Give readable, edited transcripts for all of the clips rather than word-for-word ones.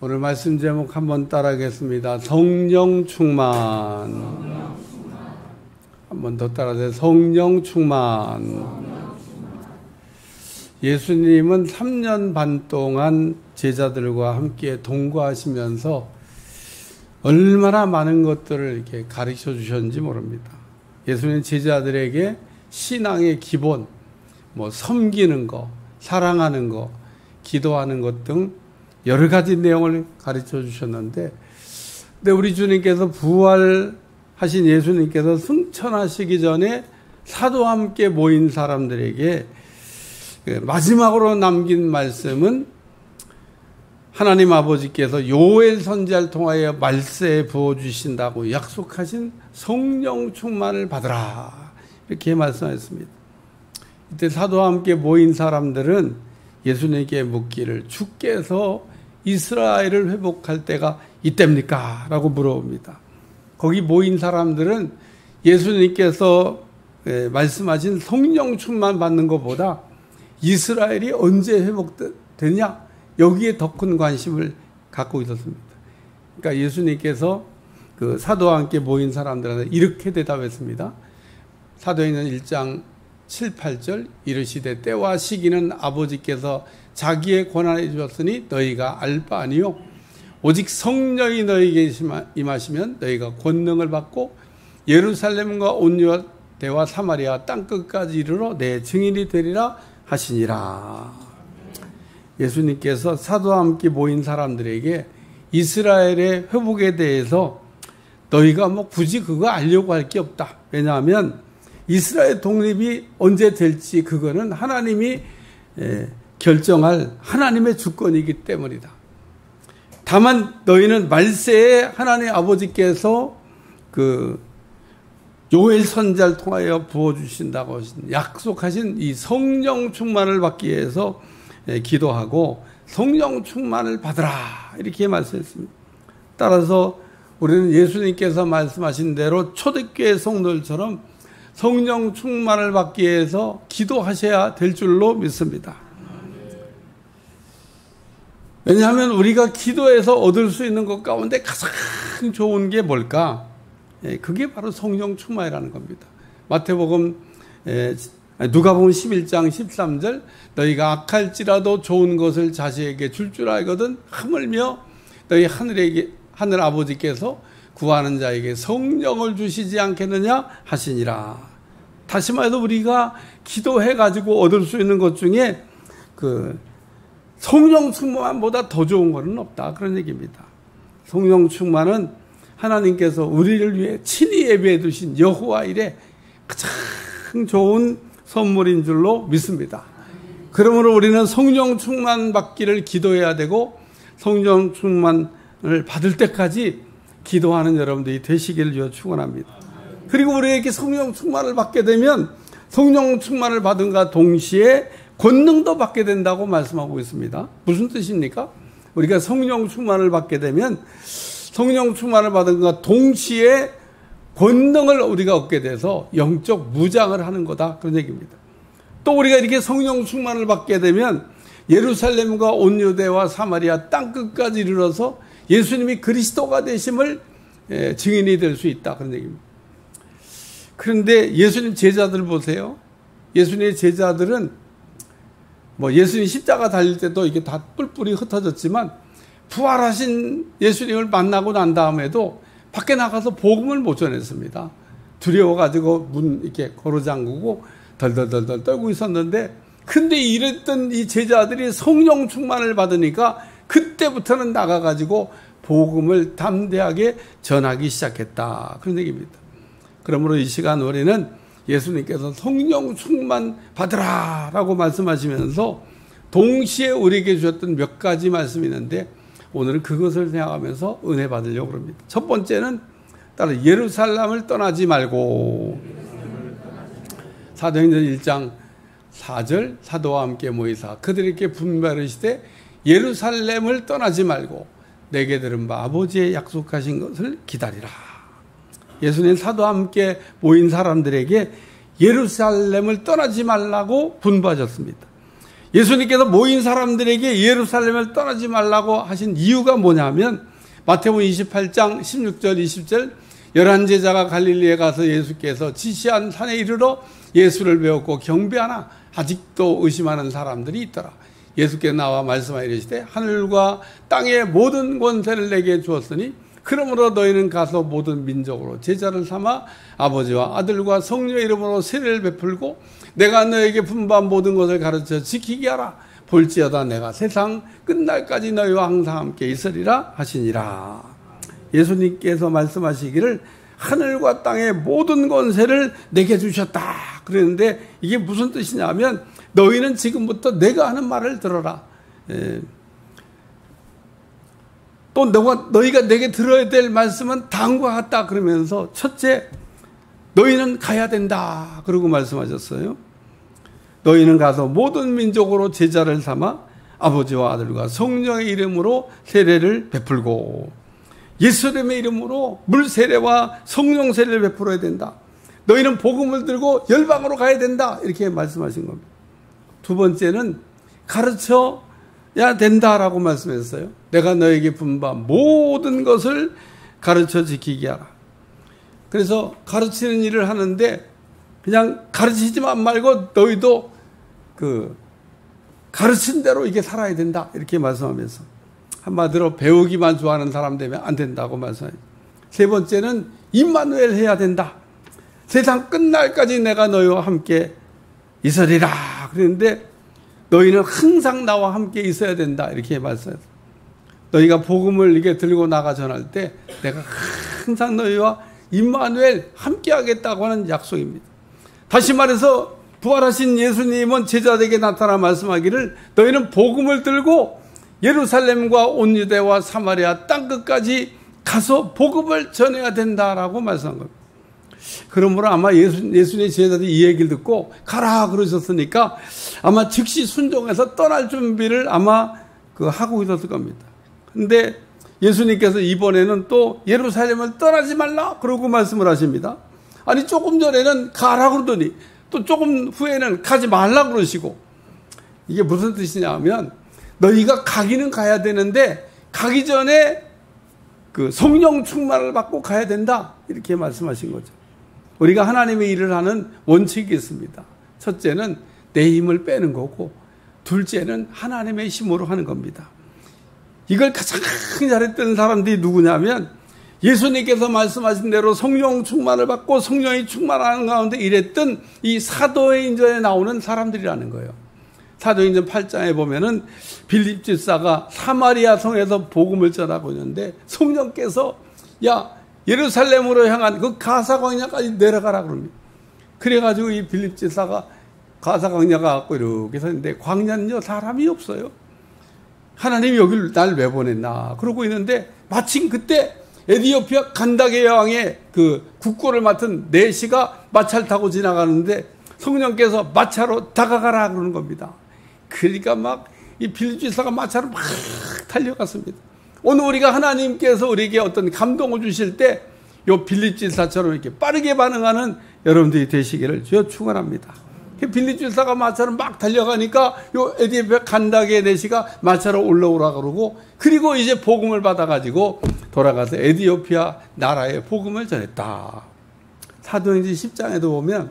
오늘 말씀 제목 한번 따라하겠습니다. 성령 충만. 한번 더 따라하세요. 성령 충만. 예수님은 3년 반 동안 제자들과 함께 동거하시면서 얼마나 많은 것들을 이렇게 가르쳐 주셨는지 모릅니다. 예수님 제자들에게 신앙의 기본, 섬기는 거, 사랑하는 거, 기도하는 것 등 여러 가지 내용을 가르쳐 주셨는데, 근데 우리 주님께서 부활하신 예수님께서 승천하시기 전에 사도와 함께 모인 사람들에게 마지막으로 남긴 말씀은 하나님 아버지께서 요엘 선지자를 통하여 말세에 부어주신다고 약속하신 성령 충만을 받으라, 이렇게 말씀하셨습니다. 이때 사도와 함께 모인 사람들은 예수님께 묻기를, 주께서 이스라엘을 회복할 때가 이때입니까? 라고 물어봅니다. 거기 모인 사람들은 예수님께서 말씀하신 성령 충만 받는 것보다 이스라엘이 언제 회복되냐, 여기에 더 큰 관심을 갖고 있었습니다. 그러니까 예수님께서 그 사도와 함께 모인 사람들한테 이렇게 대답했습니다. 사도행전 1장 7, 8절 이르시되 때와 시기는 아버지께서 자기의 권한에 주셨으니 너희가 알 바 아니요 오직 성령이 너희에게 임하시면 너희가 권능을 받고 예루살렘과 온 유대와 사마리아 땅끝까지 이르러 내 증인이 되리라 하시니라. 예수님께서 사도와 함께 모인 사람들에게 이스라엘의 회복에 대해서 너희가 굳이 그거 알려고 할 게 없다. 왜냐하면 이스라엘 독립이 언제 될지 그거는 하나님이 결정할 하나님의 주권이기 때문이다. 다만 너희는 말세에 하나님 아버지께서 그 요엘 선지자를 통하여 부어주신다고 약속하신 이 성령 충만을 받기 위해서 기도하고 성령 충만을 받으라, 이렇게 말씀했습니다. 따라서 우리는 예수님께서 말씀하신 대로 초대교회 성도들처럼 성령 충만을 받기 위해서 기도하셔야 될 줄로 믿습니다. 왜냐하면 우리가 기도해서 얻을 수 있는 것 가운데 가장 좋은 게 뭘까? 그게 바로 성령 충만이라는 겁니다. 마태복음, 누가복음 11장 13절 너희가 악할지라도 좋은 것을 자식에게 줄 알거든 하물며 너희 하늘 아버지께서 구하는 자에게 성령을 주시지 않겠느냐 하시니라. 다시 말해서 우리가 기도해가지고 얻을 수 있는 것 중에 그 성령 충만보다 더 좋은 것은 없다, 그런 얘기입니다. 성령 충만은 하나님께서 우리를 위해 친히 예비해 두신 여호와 일에 가장 좋은 선물인 줄로 믿습니다. 그러므로 우리는 성령 충만 받기를 기도해야 되고 성령 충만을 받을 때까지 기도하는 여러분들이 되시기를 위해 축원합니다. 그리고 우리에게 성령 충만을 받게 되면 성령 충만을 받은가 동시에 권능도 받게 된다고 말씀하고 있습니다. 무슨 뜻입니까? 우리가 성령 충만을 받게 되면 성령 충만을 받은가 동시에 권능을 우리가 얻게 돼서 영적 무장을 하는 거다, 그런 얘기입니다. 또 우리가 이렇게 성령 충만을 받게 되면 예루살렘과 온 유대와 사마리아 땅끝까지 이르러서 예수님이 그리스도가 되심을 증인이 될 수 있다, 그런 얘기입니다. 그런데 예수님 제자들 보세요. 예수님의 제자들은 예수님 십자가 달릴 때도 이게 다 뿔뿔이 흩어졌지만 부활하신 예수님을 만나고 난 다음에도 밖에 나가서 복음을 못 전했습니다. 두려워가지고 문 이렇게 걸어잠그고 덜덜덜덜 떨고 있었는데, 근데 이랬던 이 제자들이 성령 충만을 받으니까 그때부터는 나가가지고 복음을 담대하게 전하기 시작했다, 그런 얘기입니다. 그러므로 이 시간 우리는 예수님께서 성령 충만 받으라 라고 말씀하시면서 동시에 우리에게 주셨던 몇 가지 말씀이 있는데 오늘은 그것을 생각하면서 은혜 받으려고 합니다. 첫 번째는 따로 예루살렘을 떠나지 말고, 사도행전 1장 4절 사도와 함께 모이사 그들에게 분별하시되 예루살렘을 떠나지 말고 내게 들은 바 아버지의 약속하신 것을 기다리라. 예수님 사도와 함께 모인 사람들에게 예루살렘을 떠나지 말라고 분부하셨습니다. 예수님께서 모인 사람들에게 예루살렘을 떠나지 말라고 하신 이유가 뭐냐면 마태복음 28장 16절 20절 11제자가 갈릴리에 가서 예수께서 지시한 산에 이르러 예수를 배웠고 경배하나 아직도 의심하는 사람들이 있더라. 예수께서 나와 말씀하여 이르시되 하늘과 땅의 모든 권세를 내게 주었으니 그러므로 너희는 가서 모든 민족으로 제자를 삼아 아버지와 아들과 성령의 이름으로 세례를 베풀고 내가 너에게 분부한 모든 것을 가르쳐 지키게 하라. 볼지어다 내가 세상 끝날까지 너희와 항상 함께 있으리라 하시니라. 예수님께서 말씀하시기를 하늘과 땅의 모든 권세를 내게 주셨다. 그랬는데 이게 무슨 뜻이냐면 너희는 지금부터 내가 하는 말을 들어라. 또 너희가 내게 들어야 될 말씀은 다음과 같다. 그러면서 첫째, 너희는 가야 된다. 그러고 말씀하셨어요. 너희는 가서 모든 민족으로 제자를 삼아 아버지와 아들과 성령의 이름으로 세례를 베풀고 예수님의 이름으로 물 세례와 성령 세례를 베풀어야 된다. 너희는 복음을 들고 열방으로 가야 된다. 이렇게 말씀하신 겁니다. 두 번째는 가르쳐야 된다라고 말씀했어요. 내가 너에게 분부한 모든 것을 가르쳐 지키게 하라. 그래서 가르치는 일을 하는데 그냥 가르치지만 말고 너희도 가르친 대로 이게 살아야 된다. 이렇게 말씀하면서 한마디로 배우기만 좋아하는 사람 되면 안 된다고 말씀해요. 세 번째는 임마누엘 해야 된다. 세상 끝날까지 내가 너희와 함께 있으리라. 그랬는데 너희는 항상 나와 함께 있어야 된다. 이렇게 말씀해요. 너희가 복음을 이게 들고 나가 전할 때 내가 항상 너희와 임마누엘 함께 하겠다고 하는 약속입니다. 다시 말해서 부활하신 예수님은 제자들에게 나타나 말씀하기를 너희는 복음을 들고 예루살렘과 온 유대와 사마리아 땅끝까지 가서 복음을 전해야 된다라고 말씀한 겁니다. 그러므로 아마 예수님의 제자들이 이 얘기를 듣고 가라 그러셨으니까 아마 즉시 순종해서 떠날 준비를 아마 하고 있었을 겁니다. 근데 예수님께서 이번에는 또 예루살렘을 떠나지 말라 그러고 말씀을 하십니다. 아니 조금 전에는 가라 그러더니 또 조금 후에는 가지 말라 그러시고 이게 무슨 뜻이냐면 너희가 가기는 가야 되는데 가기 전에 성령 충만을 받고 가야 된다 이렇게 말씀하신 거죠. 우리가 하나님의 일을 하는 원칙이 있습니다. 첫째는 내 힘을 빼는 거고 둘째는 하나님의 힘으로 하는 겁니다. 이걸 가장 잘했던 사람들이 누구냐면 예수님께서 말씀하신 대로 성령 충만을 받고 성령이 충만하는 가운데 일했던 이 사도행전에 나오는 사람들이라는 거예요. 사도행전 8장에 보면은 빌립 집사가 사마리아 성에서 복음을 전하고 있는데 성령께서 야 예루살렘으로 향한 그 가사 광야까지 내려가라 그럽니다. 그래가지고 이 빌립 집사가 가사 광야가 갖고 이렇게 서 있는데 광야는요 사람이 없어요. 하나님이 여기를 날 왜 보냈나 그러고 있는데 마침 그때 에디오피아 간다게 여왕의 국고를 맡은 네시가 마차를 타고 지나가는데 성령께서 마차로 다가가라 그러는 겁니다. 그러니까 막 이 빌립 집사가 마차로 막 달려갔습니다. 오늘 우리가 하나님께서 우리에게 어떤 감동을 주실 때 요 빌립 집사처럼 이렇게 빠르게 반응하는 여러분들이 되시기를 주여 축원합니다. 빌립 집사가 마차로 막 달려가니까 요 에디오피아 간다게 네시가 마차로 올라오라 그러고 그리고 이제 복음을 받아가지고 돌아가서 에디오피아 나라에 복음을 전했다. 사도행전 10장에도 보면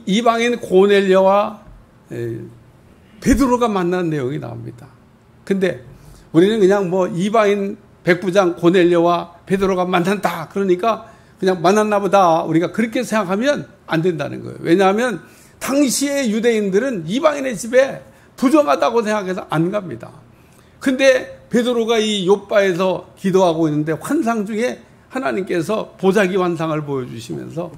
이방인 고넬료와 베드로가 만난 내용이 나옵니다. 근데 우리는 그냥 이방인 백부장 고넬료와 베드로가 만난다 그러니까 그냥 만났나 보다 우리가 그렇게 생각하면 안 된다는 거예요. 왜냐하면 당시의 유대인들은 이방인의 집에 부정하다고 생각해서 안 갑니다. 근데 베드로가 이 요바에서 기도하고 있는데 환상 중에 하나님께서 보자기 환상을 보여주시면서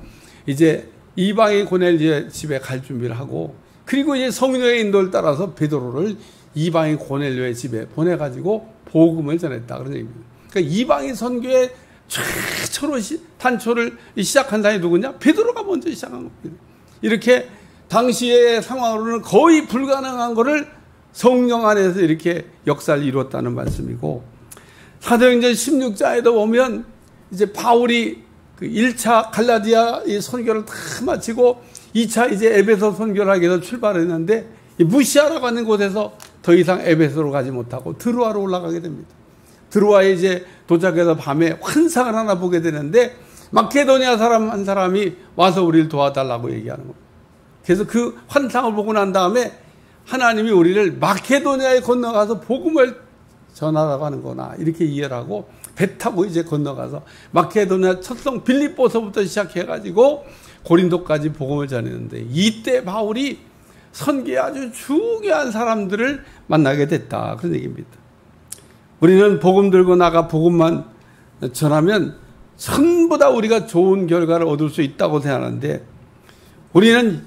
이제 이방인 고넬료의 집에 갈 준비를 하고 그리고 이제 성령의 인도를 따라서 베드로를 이방인 고넬료의 집에 보내가지고 복음을 전했다 그런 얘기입니다. 그러니까 이방인 선교의 최초로 단초를 시작한 사람이 누구냐? 베드로가 먼저 시작한 겁니다. 이렇게 당시의 상황으로는 거의 불가능한 거를 성령 안에서 이렇게 역사를 이루었다는 말씀이고 사도행전 16장에도 보면 이제 바울이 1차 갈라디아 이 선교를 다 마치고 2차 이제 에베소 선교를 하기 위해서 출발했는데 이 무시아라고 하는 곳에서 더 이상 에베소로 가지 못하고 드로아로 올라가게 됩니다. 드로아에 이제 도착해서 밤에 환상을 하나 보게 되는데 마케도니아 사람 한 사람이 와서 우리를 도와달라고 얘기하는 거예요. 그래서 그 환상을 보고 난 다음에 하나님이 우리를 마케도니아에 건너가서 복음을 전하라고 하는 거나 이렇게 이해를 하고 배 타고 이제 건너가서 마케도니아 첫성 빌립보서부터 시작해가지고 고린도까지 복음을 전했는데 이때 바울이 선교에 아주 중요한 사람들을 만나게 됐다. 그런 얘기입니다. 우리는 복음 들고 나가 복음만 전하면 전부 다 우리가 좋은 결과를 얻을 수 있다고 생각하는데 우리는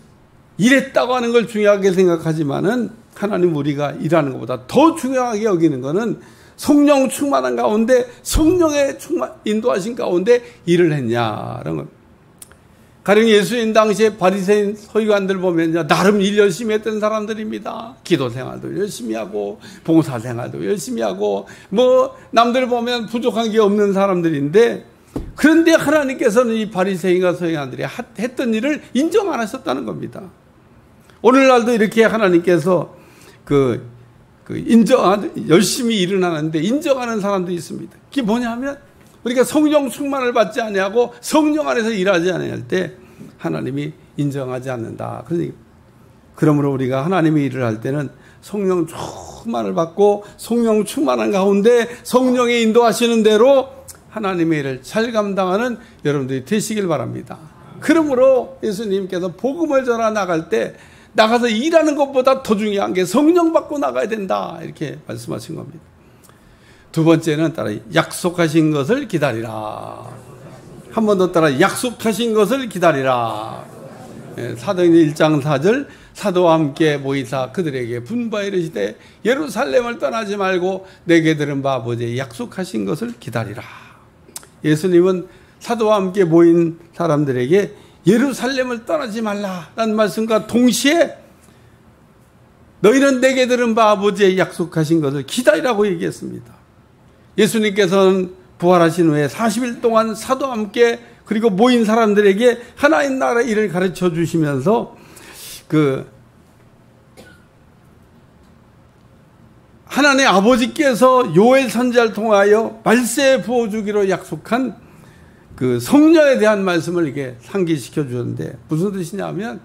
일했다고 하는 걸 중요하게 생각하지만은 하나님 우리가 일하는 것보다 더 중요하게 여기는 것은 성령 충만한 가운데 성령의 인도하신 가운데 일을 했냐라는 것. 가령 예수님 당시에 바리새인 서기관들 보면요 나름 일 열심히 했던 사람들입니다. 기도 생활도 열심히 하고 봉사 생활도 열심히 하고 뭐 남들 보면 부족한 게 없는 사람들인데 그런데 하나님께서는 이 바리새인과 서기관들이 했던 일을 인정 안 하셨다는 겁니다. 오늘날도 이렇게 하나님께서 열심히 일을 하는데 인정하는 사람도 있습니다. 그게 뭐냐면 우리가 성령 충만을 받지 아니하고 성령 안에서 일하지 아니할 때 하나님이 인정하지 않는다. 그러므로 우리가 하나님의 일을 할 때는 성령 충만을 받고 성령 충만한 가운데 성령이 인도하시는 대로 하나님의 일을 잘 감당하는 여러분들이 되시길 바랍니다. 그러므로 예수님께서 복음을 전하 나갈 때 나가서 일하는 것보다 더 중요한 게 성령 받고 나가야 된다. 이렇게 말씀하신 겁니다. 두 번째는 따라 약속하신 것을 기다리라. 한 번 더 따라 약속하신 것을 기다리라. 사도행전 1장 4절 사도와 함께 모이사 그들에게 분부하여 이르시되 예루살렘을 떠나지 말고 내게 들은 바 아버지의 약속하신 것을 기다리라. 예수님은 사도와 함께 모인 사람들에게 예루살렘을 떠나지 말라라는 말씀과 동시에 너희는 내게 들은 바 아버지의 약속하신 것을 기다리라고 얘기했습니다. 예수님께서는 부활하신 후에 40일 동안 사도와 함께 그리고 모인 사람들에게 하나님 나라 일을 가르쳐 주시면서 하나님 아버지께서 요엘 선지자를 통하여 말세 부어주기로 약속한 그 성령에 대한 말씀을 이렇게 상기시켜 주셨는데 무슨 뜻이냐면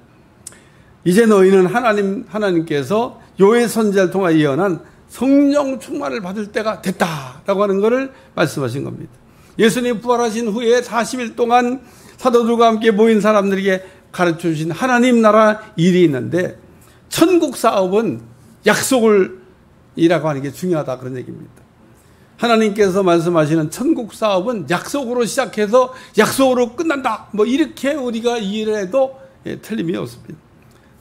이제 너희는 하나님께서 요엘 선지자를 통하여 예언한 성령 충만을 받을 때가 됐다라고 하는 것을 말씀하신 겁니다. 예수님 부활하신 후에 40일 동안 사도들과 함께 모인 사람들에게 가르쳐 주신 하나님 나라 일이 있는데 천국 사업은 약속을 이라고 하는 게 중요하다 그런 얘기입니다. 하나님께서 말씀하시는 천국 사업은 약속으로 시작해서 약속으로 끝난다. 뭐 이렇게 우리가 이해를 해도 틀림이 없습니다.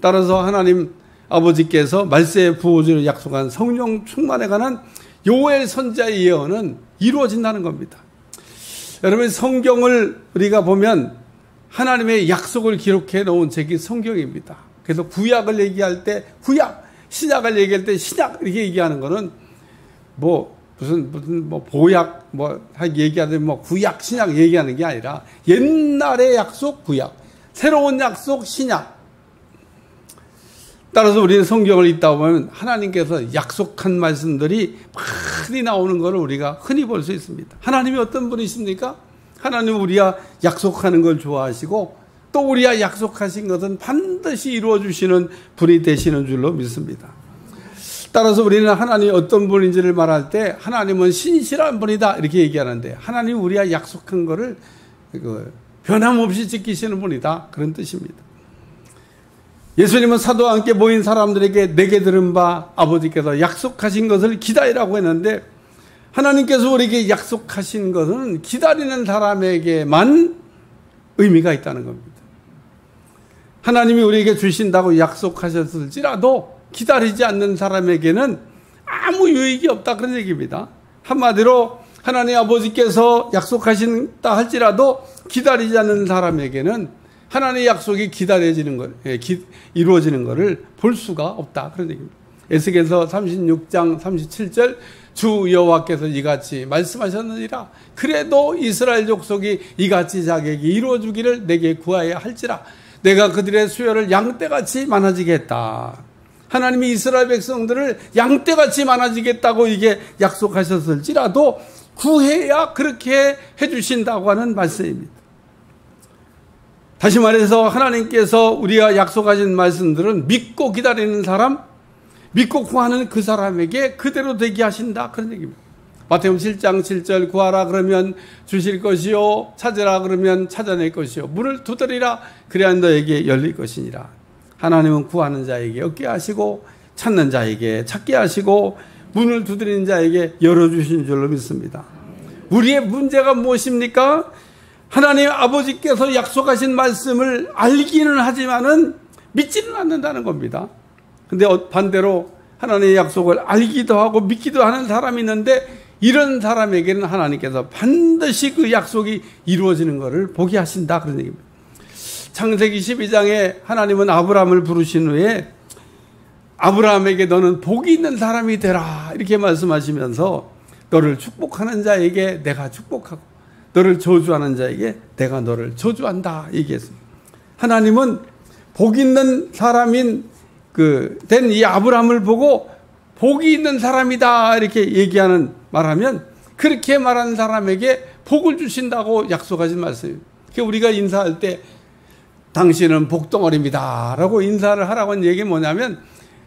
따라서 하나님 아버지께서 말세에 부어주기로 약속한 성령 충만에 관한 요엘 선지자의 예언은 이루어진다는 겁니다. 여러분 성경을 우리가 보면 하나님의 약속을 기록해 놓은 책이 성경입니다. 그래서 구약을 얘기할 때 구약, 신약을 얘기할 때 신약 이렇게 얘기하는 거는 무슨 보약 얘기하든 구약 신약 얘기하는 게 아니라 옛날의 약속 구약, 새로운 약속 신약. 따라서 우리는 성경을 읽다 보면 하나님께서 약속한 말씀들이 많이 나오는 것을 우리가 흔히 볼 수 있습니다. 하나님이 어떤 분이십니까? 하나님은 우리가 약속하는 걸 좋아하시고 또 우리가 약속하신 것은 반드시 이루어 주시는 분이 되시는 줄로 믿습니다. 따라서 우리는 하나님이 어떤 분인지를 말할 때 하나님은 신실한 분이다 이렇게 얘기하는데 하나님이 우리가 약속한 것을 변함없이 지키시는 분이다 그런 뜻입니다. 예수님은 사도와 함께 모인 사람들에게 내게 들은 바 아버지께서 약속하신 것을 기다리라고 했는데 하나님께서 우리에게 약속하신 것은 기다리는 사람에게만 의미가 있다는 겁니다. 하나님이 우리에게 주신다고 약속하셨을지라도 기다리지 않는 사람에게는 아무 유익이 없다 그런 얘기입니다. 한마디로 하나님 아버지께서 약속하신다 할지라도 기다리지 않는 사람에게는 하나님의 약속이 이루어지는 것을 볼 수가 없다 그런 얘기입니다. 에스겔서 36장 37절 주 여호와께서 이같이 말씀하셨느니라. 그래도 이스라엘 족속이 이같이 자격이 이루어지기를 내게 구하여 할지라. 내가 그들의 수요를 양떼같이 많아지게 했다. 하나님이 이스라엘 백성들을 양떼같이 많아지겠다고 이게 약속하셨을지라도 구해야 그렇게 해주신다고 하는 말씀입니다. 다시 말해서 하나님께서 우리가 약속하신 말씀들은 믿고 기다리는 사람, 믿고 구하는 그 사람에게 그대로 되게 하신다, 그런 얘기입니다. 마태복음 7장 7절 구하라 그러면 주실 것이요, 찾으라 그러면 찾아낼 것이요, 문을 두드리라 그래야 너에게 열릴 것이니라. 하나님은 구하는 자에게 얻게 하시고 찾는 자에게 찾게 하시고 문을 두드리는 자에게 열어주신 줄로 믿습니다. 우리의 문제가 무엇입니까? 하나님 아버지께서 약속하신 말씀을 알기는 하지만은 믿지는 않는다는 겁니다. 근데 반대로 하나님의 약속을 알기도 하고 믿기도 하는 사람이 있는데, 이런 사람에게는 하나님께서 반드시 그 약속이 이루어지는 것을 보게 하신다, 그런 얘기입니다. 창세기 12장에 하나님은 아브라함을 부르신 후에 아브라함에게 너는 복이 있는 사람이 되라 이렇게 말씀하시면서 너를 축복하는 자에게 내가 축복하고 너를 저주하는 자에게 내가 너를 저주한다 얘기했습니다. 하나님은 복 있는 사람인 된 이 아브라함을 보고 복이 있는 사람이다 이렇게 얘기하는 말하면, 그렇게 말하는 사람에게 복을 주신다고 약속하신 말씀입니다. 우리가 인사할 때 당신은 복덩어리입니다 라고 인사를 하라고 하는 얘기가 뭐냐면,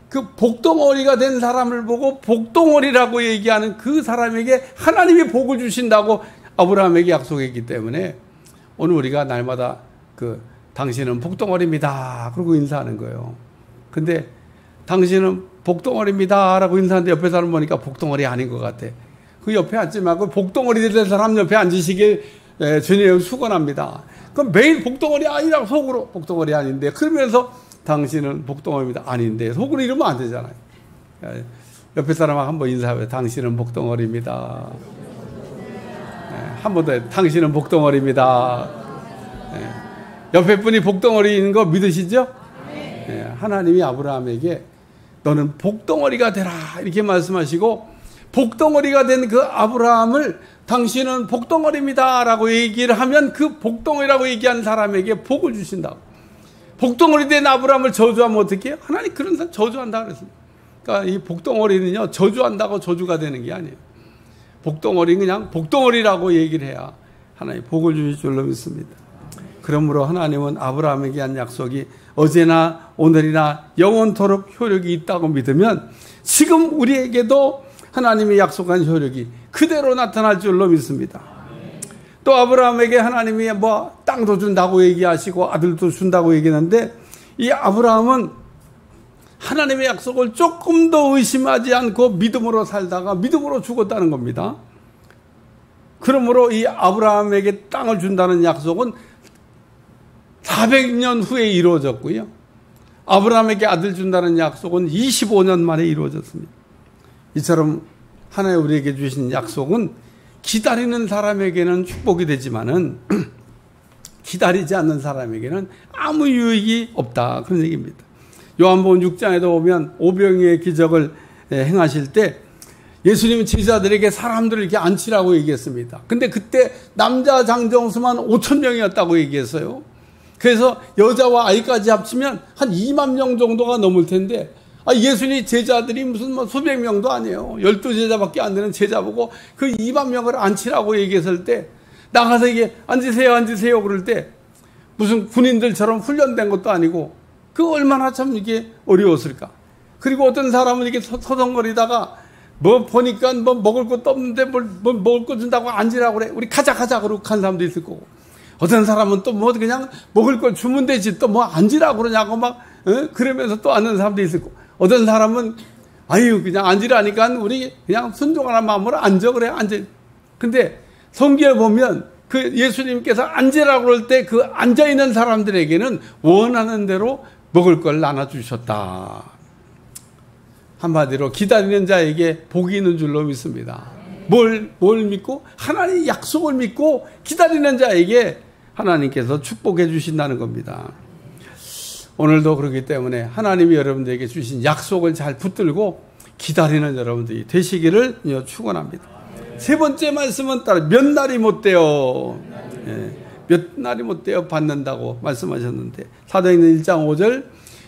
그 복덩어리가 된 사람을 보고 복덩어리라고 얘기하는 그 사람에게 하나님이 복을 주신다고 아브라함에게 약속했기 때문에, 오늘 우리가 날마다 당신은 복덩어리입니다 그러고 인사하는 거예요. 근데 당신은 복덩어리입니다 라고 인사하는데 옆에 사람 보니까 복덩어리 아닌 것 같아. 그 옆에 앉지 말고 복덩어리 된 사람 옆에 앉으시길 주님 축원합니다. 그럼 매일 복덩어리 아니라고 속으로 복덩어리 아닌데, 그러면서 당신은 복덩어리입니다 아닌데 속으로 이러면 안 되잖아요. 옆에 사람하고 한번 인사해요. 당신은 복덩어리입니다. 한 번 더 해요. 당신은 복덩어리입니다. 옆에 분이 복덩어리인 거 믿으시죠? 하나님이 아브라함에게 너는 복덩어리가 되라 이렇게 말씀하시고, 복덩어리가 된 그 아브라함을 당신은 복덩어리입니다 라고 얘기를 하면 그 복덩어리라고 얘기한 사람에게 복을 주신다고. 복덩어리 된 아브라함을 저주하면 어떻게 해요? 하나님 그런 사람 저주한다 그랬습니다. 그러니까 이 복덩어리는요, 저주한다고 저주가 되는 게 아니에요. 복덩어리는 그냥 복덩어리라고 얘기를 해야 하나님 복을 주실 줄로 믿습니다. 그러므로 하나님은 아브라함에게 한 약속이 어제나 오늘이나 영원토록 효력이 있다고 믿으면, 지금 우리에게도 하나님이 약속한 효력이 그대로 나타날 줄로 믿습니다. 또 아브라함에게 하나님이 땅도 준다고 얘기하시고 아들도 준다고 얘기하는데, 이 아브라함은 하나님의 약속을 조금 더 의심하지 않고 믿음으로 살다가 믿음으로 죽었다는 겁니다. 그러므로 이 아브라함에게 땅을 준다는 약속은 400년 후에 이루어졌고요. 아브라함에게 아들 준다는 약속은 25년 만에 이루어졌습니다. 이처럼 하나님 우리에게 주신 약속은 기다리는 사람에게는 축복이 되지만은 기다리지 않는 사람에게는 아무 유익이 없다, 그런 얘기입니다. 요한복음 6장에도 보면 오병이의 기적을 행하실 때 예수님은 제자들에게 사람들을 이렇게 앉히라고 얘기했습니다. 근데 그때 남자 장정수만 5,000명이었다고 얘기했어요. 그래서 여자와 아이까지 합치면 한 2만 명 정도가 넘을 텐데, 예수님 제자들이 무슨 수백 명도 아니에요. 12제자밖에 안 되는 제자 보고 그 2만 명을 앉히라고 얘기했을 때, 나가서 이게 앉으세요 그럴 때 무슨 군인들처럼 훈련된 것도 아니고 그 얼마나 참 이게 어려웠을까. 그리고 어떤 사람은 이렇게 서성거리다가 보니까 먹을 것도 없는데 뭘 먹을 거 준다고 앉으라고 그래. 우리 가자 그러고 간 사람도 있을 거고, 어떤 사람은 또 그냥 먹을 걸 주면 되지 또 앉으라고 그러냐고 그러면서 또 앉는 사람도 있을 거고, 어떤 사람은 그냥 앉으라니까 우리 그냥 순종하는 마음으로 앉아 그래 앉아. 근데 성경에 보면 그 예수님께서 앉으라고 그럴 때 그 앉아있는 사람들에게는 원하는 대로 먹을 걸 나눠주셨다. 한마디로 기다리는 자에게 복이 있는 줄로 믿습니다. 뭘 믿고? 하나님의 약속을 믿고 기다리는 자에게 하나님께서 축복해 주신다는 겁니다. 오늘도 그렇기 때문에 하나님이 여러분들에게 주신 약속을 잘 붙들고 기다리는 여러분들이 되시기를 축원합니다. 세 번째 말씀은 따로 몇 날이 못 돼요. 몇 날이 못되어 받는다고 말씀하셨는데 사도행전 1장 5절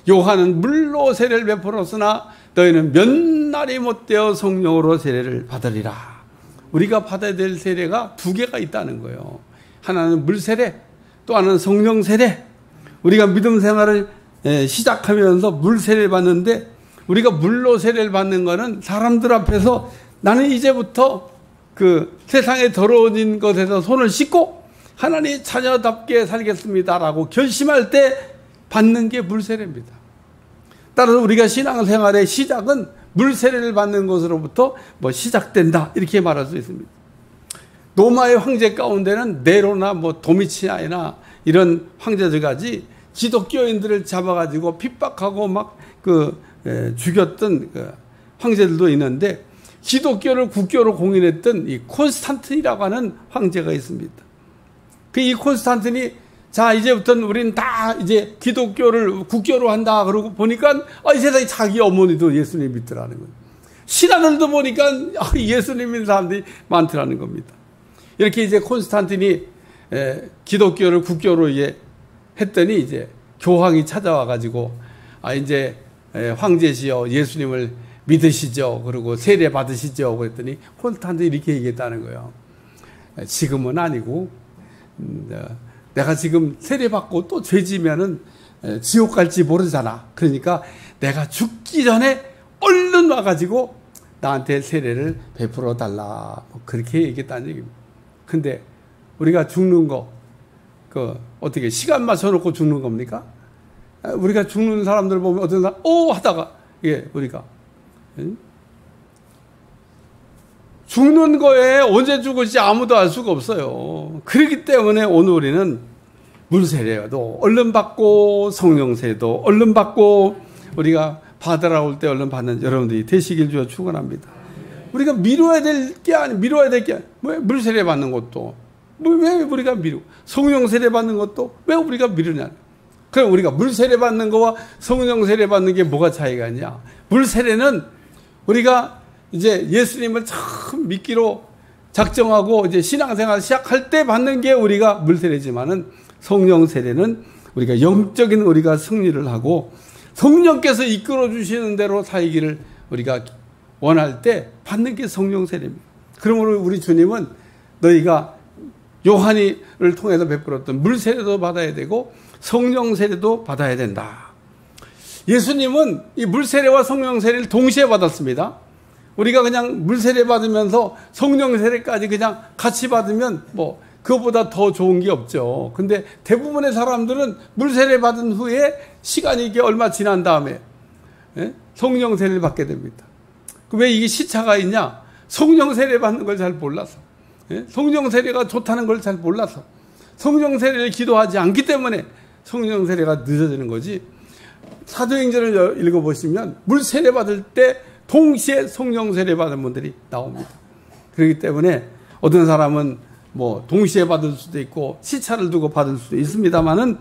요한은 물로 세례를 베풀었으나 너희는 몇 날이 못되어 성령으로 세례를 받으리라. 우리가 받아야 될 세례가 두 개가 있다는 거예요. 하나는 물 세례, 또 하나는 성령 세례. 우리가 믿음 생활을 시작하면서 물 세례를 받는데 우리가 물로 세례를 받는 거는 사람들 앞에서 나는 이제부터 그 세상에 더러워진 것에서 손을 씻고 하나님 자녀답게 살겠습니다라고 결심할 때 받는 게 물 세례입니다. 따라서 우리가 신앙생활의 시작은 물 세례를 받는 것으로부터 시작된다 이렇게 말할 수 있습니다. 로마의 황제 가운데는 네로나 도미치아나 이런 황제들까지 기독교인들을 잡아가지고 핍박하고 죽였던 황제들도 있는데 기독교를 국교로 공인했던 이 콘스탄틴이라고 하는 황제가 있습니다. 이 콘스탄틴이 자 이제부터는 우리는 다 이제 기독교를 국교로 한다 그러고 보니까 이 세상에 자기 어머니도 예수님 믿더라는 거예요. 신하들도 보니까 예수님 믿는 사람들이 많더라는 겁니다. 이렇게 이제 콘스탄틴이 기독교를 국교로 했더니 이제 교황이 찾아와 가지고 이제 황제시여 예수님을 믿으시죠. 그리고 세례 받으시죠. 그랬더니 콘스탄틴이 이렇게 얘기했다는 거예요. 지금은 아니고 내가 지금 세례 받고 또 죄지면은 지옥 갈지 모르잖아. 그러니까 내가 죽기 전에 얼른 와가지고 나한테 세례를 베풀어 달라. 그렇게 얘기했다는 얘기입니다. 근데 우리가 죽는 거 어떻게 시간 맞춰놓고 죽는 겁니까? 우리가 죽는 사람들 보면 어떤 사람 하다가 우리가 죽는 거에 언제 죽을지 아무도 알 수가 없어요. 그렇기 때문에 오늘 우리는 물세례도 얼른 받고 성령세례도 얼른 받고 우리가 받으러 올 때 얼른 받는 여러분들이 되시길 주여 축원합니다. 우리가 미뤄야 될 게 왜 물세례 받는 것도 왜 우리가 미루고 성령세례 받는 것도 왜 우리가 미루냐. 그럼 우리가 물세례 받는 거와 성령세례 받는 게 뭐가 차이가 있냐. 물세례는 우리가 이제 예수님을 처음 믿기로 작정하고 이제 신앙생활 시작할 때 받는 게 우리가 물세례지만은 성령세례는 우리가 영적인 우리가 승리를 하고 성령께서 이끌어 주시는 대로 살기를 우리가 원할 때 받는 게 성령세례입니다. 그러므로 우리 주님은 너희가 요한이를 통해서 베풀었던 물세례도 받아야 되고 성령세례도 받아야 된다. 예수님은 이 물세례와 성령세례를 동시에 받았습니다. 우리가 그냥 물세례 받으면서 성령세례까지 그냥 같이 받으면 그것보다 더 좋은 게 없죠. 근데 대부분의 사람들은 물세례 받은 후에 시간이 이게 얼마 지난 다음에 성령세례를 받게 됩니다. 왜 이게 시차가 있냐? 성령세례 받는 걸 잘 몰라서, 성령세례가 좋다는 걸 잘 몰라서, 성령세례를 기도하지 않기 때문에 성령세례가 늦어지는 거지. 사도행전을 읽어보시면 물세례 받을 때 동시에 성령세례 받은 분들이 나옵니다. 그렇기 때문에 어떤 사람은 동시에 받을 수도 있고 시차를 두고 받을 수도 있습니다만은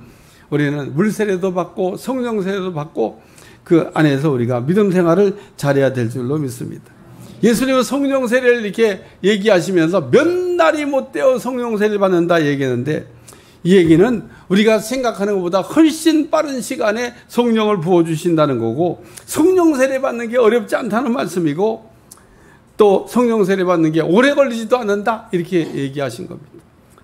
우리는 물세례도 받고 성령세례도 받고 그 안에서 우리가 믿음 생활을 잘해야 될 줄로 믿습니다. 예수님은 성령세례를 이렇게 얘기하시면서 몇 날이 못되어 성령세례를 받는다 얘기했는데 이 얘기는 우리가 생각하는 것보다 훨씬 빠른 시간에 성령을 부어주신다는 거고 성령세례 받는 게 어렵지 않다는 말씀이고 또 성령세례 받는 게 오래 걸리지도 않는다 이렇게 얘기하신 겁니다.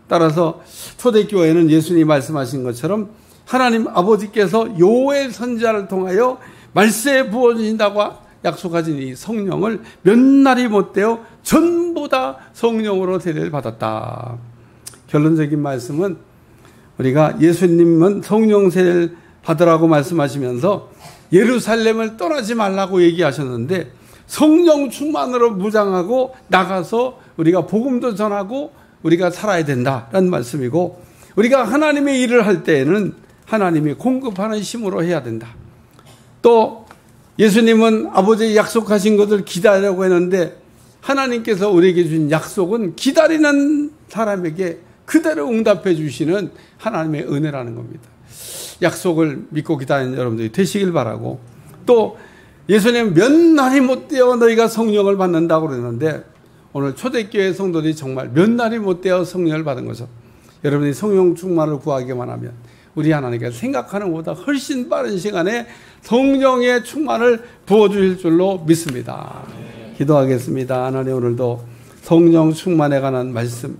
따라서 초대교회는 예수님이 말씀하신 것처럼 하나님 아버지께서 요엘 선지자를 통하여 말세에 부어주신다고 약속하신 이 성령을 몇 날이 못되어 전부 다 성령으로 세례를 받았다. 결론적인 말씀은 우리가 예수님은 성령 세례를 받으라고 말씀하시면서 예루살렘을 떠나지 말라고 얘기하셨는데 성령 충만으로 무장하고 나가서 우리가 복음도 전하고 우리가 살아야 된다라는 말씀이고 우리가 하나님의 일을 할 때에는 하나님이 공급하는 힘으로 해야 된다. 또 예수님은 아버지의 약속하신 것을 기다리라고 했는데 하나님께서 우리에게 주신 약속은 기다리는 사람에게 그대로 응답해 주시는 하나님의 은혜라는 겁니다. 약속을 믿고 기다리는 여러분들이 되시길 바라고 또 예수님 몇 날이 못되어 너희가 성령을 받는다고 그러는데 오늘 초대교회 성도들이 정말 몇 날이 못되어 성령을 받은 거죠. 여러분이 성령 충만을 구하기만 하면 우리 하나님께서 생각하는 것보다 훨씬 빠른 시간에 성령의 충만을 부어주실 줄로 믿습니다. 기도하겠습니다. 하나님, 오늘도 성령 충만에 관한 말씀,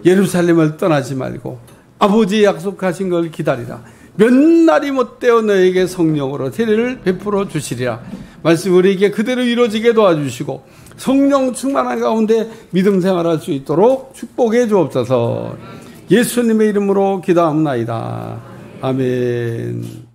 예루살렘을 떠나지 말고 아버지의 약속하신 걸 기다리라. 몇 날이 못되어 너에게 성령으로 세례를 베풀어 주시리라. 말씀 우리에게 그대로 이루어지게 도와주시고 성령 충만한 가운데 믿음 생활할 수 있도록 축복해 주옵소서. 예수님의 이름으로 기도합니다. 아멘.